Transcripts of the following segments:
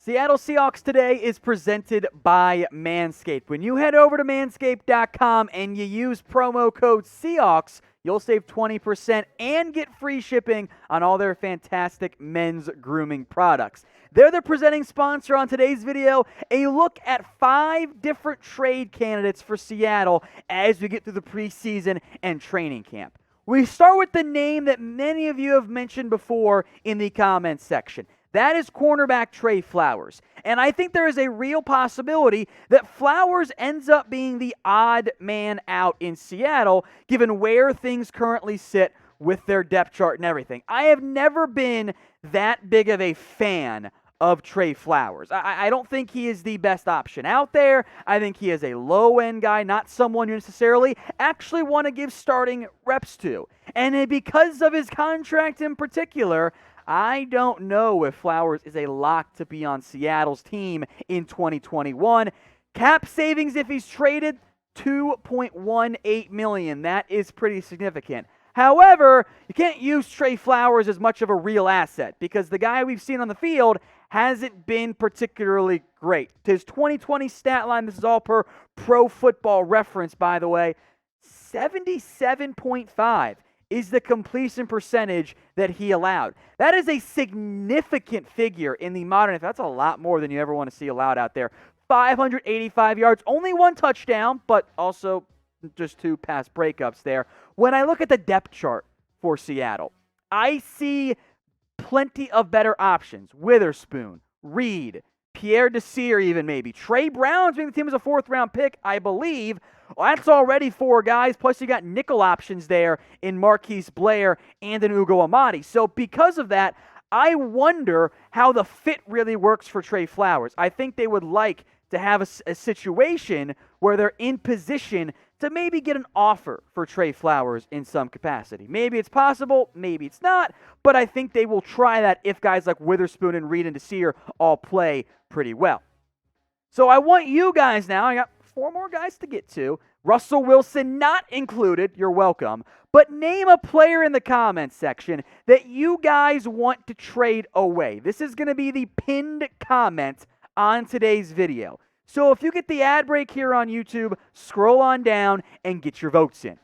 Seattle Seahawks Today is presented by Manscaped. When you head over to manscaped.com and you use promo code Seahawks, you'll save 20% and get free shipping on all their fantastic men's grooming products. They're the presenting sponsor on today's video, a look at 5 different trade candidates for Seattle as we get through the preseason and training camp. We start with the name that many of you have mentioned before in the comments section. That is cornerback Tre Flowers. And I think there is a real possibility that Flowers ends up being the odd man out in Seattle, given where things currently sit with their depth chart and everything. I have never been that big of a fan of Tre Flowers. I don't think he is the best option out there. I think he is a low-end guy, not someone you necessarily actually want to give starting reps to. And because of his contract in particular, I don't know if Flowers is a lock to be on Seattle's team in 2021. Cap savings if he's traded, $2.18 million. That is pretty significant. However, you can't use Tre Flowers as much of a real asset because the guy we've seen on the field hasn't been particularly great. His 2020 stat line, this is all per Pro Football Reference, by the way, 77.5. is the completion percentage that he allowed. That is a significant figure in the modern. That's a lot more than you ever want to see allowed out there. 585 yards, only 1 touchdown, but also just 2 pass breakups there. When I look at the depth chart for Seattle, I see plenty of better options. Witherspoon, Reed, Pierre Desir even maybe. Trey Brown's being the team as a 4th-round pick, I believe. Well, that's already 4 guys, plus you got nickel options there in Marquise Blair and in Ugo Amadi. So because of that, I wonder how the fit really works for Tre Flowers. I think they would like to have a situation where they're in position to maybe get an offer for Tre Flowers in some capacity. Maybe it's possible, maybe it's not, but I think they will try that if guys like Witherspoon and Reed and Desir all play pretty well. So I want you guys now, I got 4 more guys to get to. Russell Wilson not included, you're welcome. But name a player in the comments section that you guys want to trade away. This is going to be the pinned comment on today's video. So if you get the ad break here on YouTube, scroll on down and get your votes in.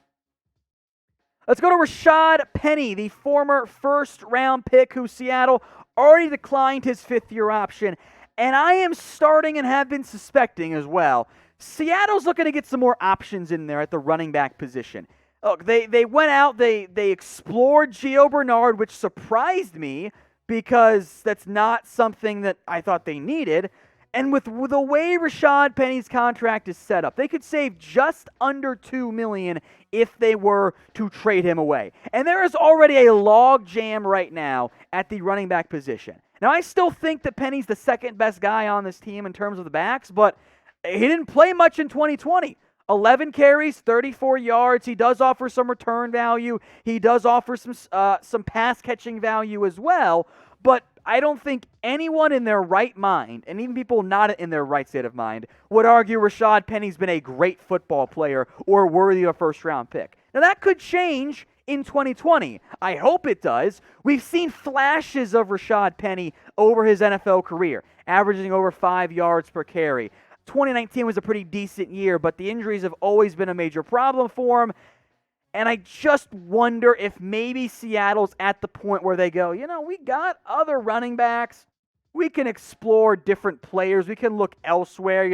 Let's go to Rashaad Penny, the former 1st-round pick who Seattle already declined his 5th-year option. And I am starting and have been suspecting as well, Seattle's looking to get some more options in there at the running back position. Look, they went out, they explored Gio Bernard, which surprised me because that's not something that I thought they needed. And with the way Rashaad Penny's contract is set up, they could save just under $2 million if they were to trade him away. And there is already a log jam right now at the running back position. Now, I still think that Penny's the 2nd best guy on this team in terms of the backs, but he didn't play much in 2020. 11 carries, 34 yards. He does offer some return value. He does offer some pass-catching value as well. But I don't think anyone in their right mind, and even people not in their right state of mind, would argue Rashaad Penny's been a great football player or worthy of a 1st-round pick. Now, that could change in 2020. I hope it does. We've seen flashes of Rashaad Penny over his NFL career, averaging over 5 yards per carry. 2019 was a pretty decent year, but the injuries have always been a major problem for him. And I just wonder if maybe Seattle's at the point where they go, we got other running backs. We can explore different players. We can look elsewhere,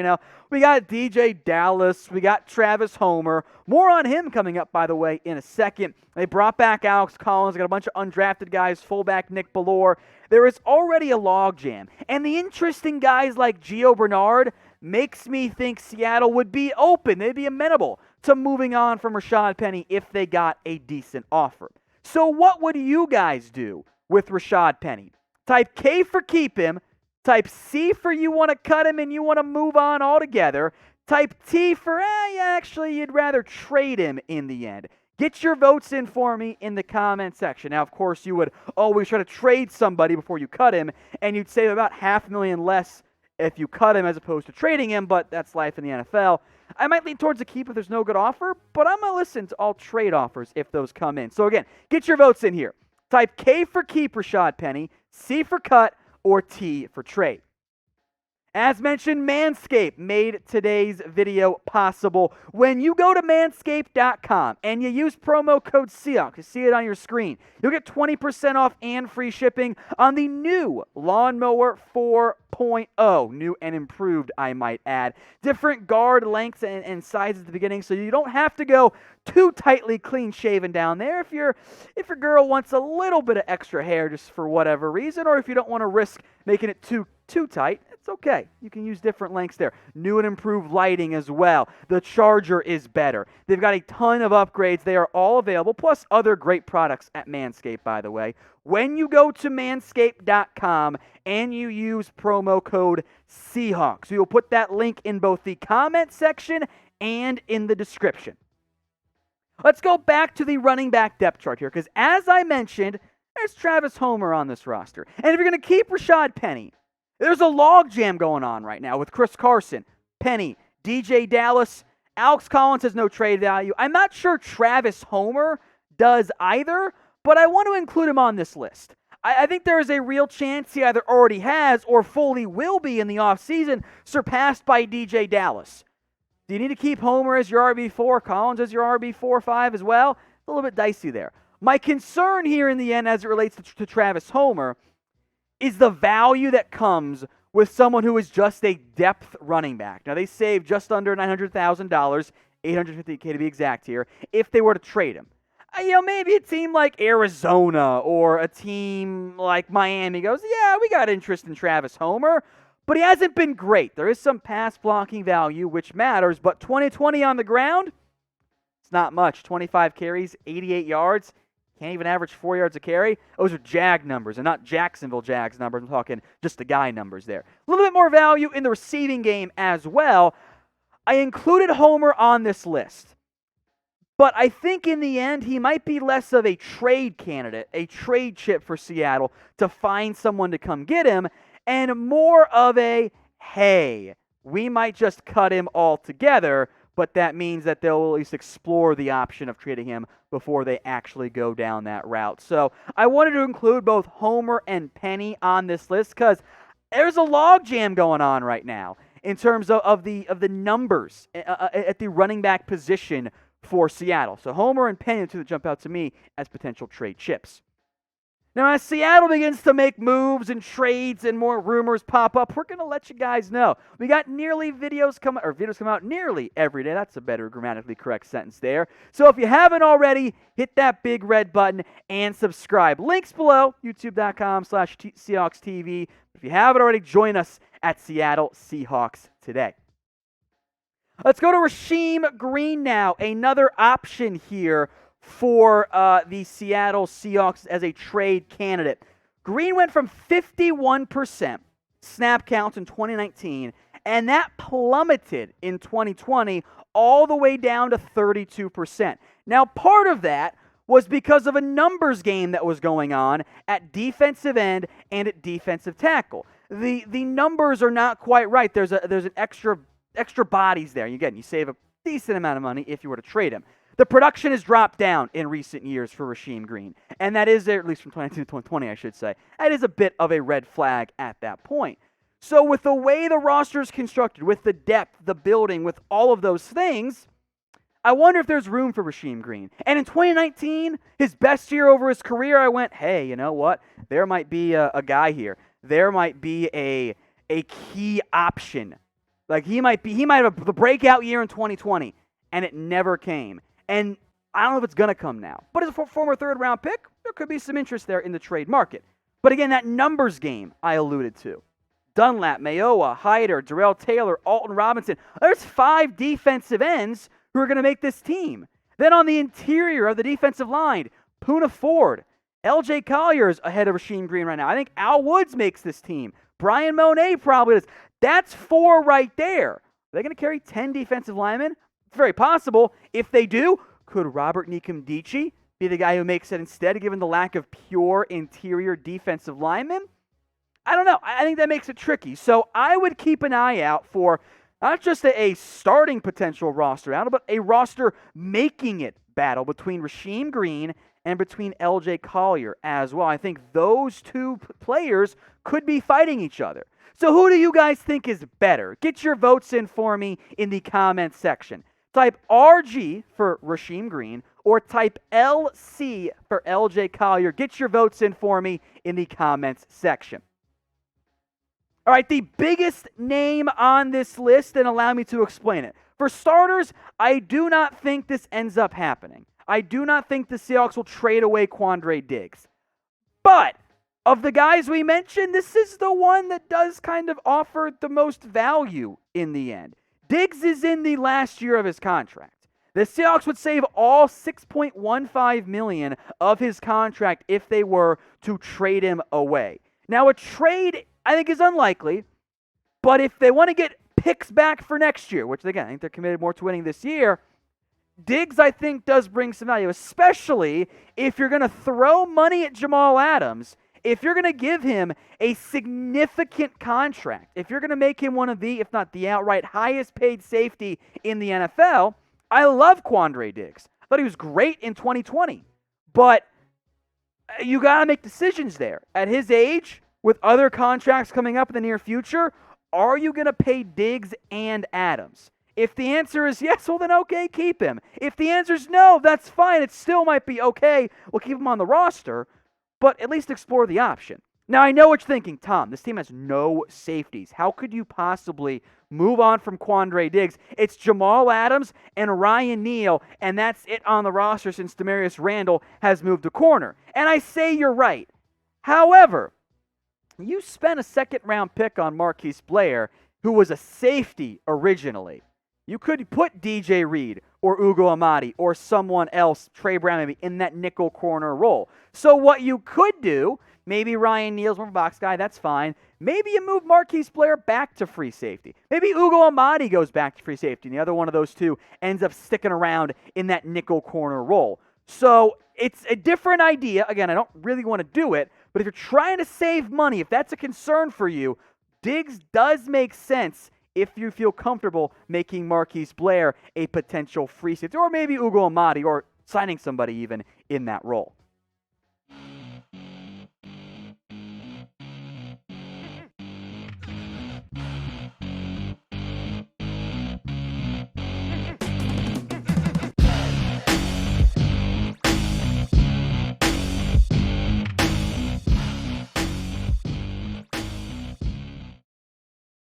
We got DJ Dallas. We got Travis Homer. More on him coming up, by the way, in a second. They brought back Alex Collins. They got a bunch of undrafted guys, fullback Nick Bellore. There is already a logjam. And the interesting guys like Gio Bernard makes me think Seattle would be open. They'd be amenable to moving on from Rashaad Penny if they got a decent offer. So what would you guys do with Rashaad Penny? Type K for keep him. Type C for you want to cut him and you want to move on altogether. Type T for, actually, you'd rather trade him in the end. Get your votes in for me in the comment section. Now, of course, you would always try to trade somebody before you cut him, and you'd save about $500,000 less if you cut him as opposed to trading him, but that's life in the NFL. I might lean towards a keep if there's no good offer, but I'm going to listen to all trade offers if those come in. So again, get your votes in here. Type K for keep Rashaad Penny, C for cut, or T for trade. As mentioned, Manscaped made today's video possible. When you go to manscaped.com and you use promo code Seahawks, you see it on your screen, you'll get 20% off and free shipping on the new Lawnmower 4.0. New and improved, I might add. Different guard lengths and sizes at the beginning, so you don't have to go too tightly clean-shaven down there if your girl wants a little bit of extra hair just for whatever reason, or if you don't want to risk making it too tight. It's okay. You can use different lengths there. New and improved lighting as well. The charger is better. They've got a ton of upgrades. They are all available, plus other great products at Manscaped, by the way. When you go to manscaped.com and you use promo code Seahawks, we will put that link in both the comment section and in the description. Let's go back to the running back depth chart here, because as I mentioned, there's Travis Homer on this roster. And if you're going to keep Rashaad Penny, there's a logjam going on right now with Chris Carson, Penny, DJ Dallas. Alex Collins has no trade value. I'm not sure Travis Homer does either, but I want to include him on this list. I think there is a real chance he either already has or fully will be in the offseason, surpassed by DJ Dallas. Do you need to keep Homer as your RB4, Collins as your RB4-5 as well? It's a little bit dicey there. My concern here in the end as it relates to Travis Homer is the value that comes with someone who is just a depth running back. Now, they saved just under $900,000, $850K to be exact here, if they were to trade him. Maybe a team like Arizona or a team like Miami goes, yeah, we got interest in Travis Homer, but he hasn't been great. There is some pass blocking value, which matters, but 2020 on the ground, it's not much. 25 carries, 88 yards. Can't even average 4 yards a carry. Those are Jag numbers and not Jacksonville Jags numbers. I'm talking just the guy numbers there. A little bit more value in the receiving game as well. I included Homer on this list, but I think in the end he might be less of a trade candidate, a trade chip for Seattle to find someone to come get him, and more of a, hey, we might just cut him altogether, but that means that they'll at least explore the option of trading him before they actually go down that route. So I wanted to include both Homer and Penny on this list because there's a logjam going on right now in terms of the numbers at the running back position for Seattle. So Homer and Penny are two that jump out to me as potential trade chips. Now, as Seattle begins to make moves and trades and more rumors pop up, we're going to let you guys know. We got videos come out nearly every day. That's a better grammatically correct sentence there. So if you haven't already, hit that big red button and subscribe. Links below, youtube.com/Seahawks TV. If you haven't already, join us at Seattle Seahawks Today. Let's go to Rasheem Green now, another option here for the Seattle Seahawks as a trade candidate. Green went from 51% snap counts in 2019, and that plummeted in 2020 all the way down to 32%. Now, part of that was because of a numbers game that was going on at defensive end and at defensive tackle. The numbers are not quite right. There's an extra bodies there. Again, you save a decent amount of money if you were to trade him. The production has dropped down in recent years for Rasheem Green, and that is, at least from 2019 to 2020, I should say, that is a bit of a red flag at that point. So with the way the roster is constructed, with the depth, the building, with all of those things, I wonder if there's room for Rasheem Green. And in 2019, his best year over his career, I went, hey, you know what? There might be a guy here. There might be a key option. Like he might have the breakout year in 2020, and it never came. And I don't know if it's going to come now. But as a former third-round pick, there could be some interest there in the trade market. But again, that numbers game I alluded to. Dunlap, Mayowa, Hyder, Darrell Taylor, Alton Robinson. There's 5 defensive ends who are going to make this team. Then on the interior of the defensive line, Poona Ford. L.J. Collier's ahead of Rasheem Green right now. I think Al Woods makes this team. Brian Monet probably does. That's 4 right there. Are they going to carry 10 defensive linemen? It's very possible. If they do, could Robert Nikomdichi be the guy who makes it instead, given the lack of pure interior defensive linemen? I don't know. I think that makes it tricky. So I would keep an eye out for not just a starting potential roster battle, but a roster making it battle between Rasheem Green and between L.J. Collier as well. I think those two players could be fighting each other. So who do you guys think is better? Get your votes in for me in the comments section. Type RG for Rasheem Green or type LC for LJ Collier. Get your votes in for me in the comments section. All right, the biggest name on this list, and allow me to explain it. For starters, I do not think this ends up happening. I do not think the Seahawks will trade away Quandre Diggs. But of the guys we mentioned, this is the one that does kind of offer the most value in the end. Diggs is in the last year of his contract. The Seahawks would save all $6.15 million of his contract if they were to trade him away. Now, a trade, I think, is unlikely, but if they want to get picks back for next year, which, again, I think they're committed more to winning this year, Diggs, I think, does bring some value, especially if you're going to throw money at Jamal Adams. If you're going to give him a significant contract, if you're going to make him one of the, if not the outright highest paid safety in the NFL, I love Quandre Diggs. I thought he was great in 2020. But you got to make decisions there. At his age, with other contracts coming up in the near future, are you going to pay Diggs and Adams? If the answer is yes, well then okay, keep him. If the answer is no, that's fine. It still might be okay. We'll keep him on the roster. But at least explore the option. Now, I know what you're thinking, Tom, this team has no safeties. How could you possibly move on from Quandre Diggs? It's Jamal Adams and Ryan Neal, and that's it on the roster since Demarius Randall has moved to corner. And I say you're right. However, you spent a second-round pick on Marquise Blair, who was a safety originally. You could put DJ Reed or Ugo Amadi or someone else, Trey Brown maybe, in that nickel corner role. So what you could do, maybe Ryan Neal's more of a box guy, that's fine. Maybe you move Marquise Blair back to free safety. Maybe Ugo Amadi goes back to free safety, and the other one of those two ends up sticking around in that nickel corner role. So it's a different idea. Again, I don't really want to do it, but if you're trying to save money, if that's a concern for you, Diggs does make sense if you feel comfortable making Marquise Blair a potential free safety, or maybe Ugo Amadi, or signing somebody even in that role.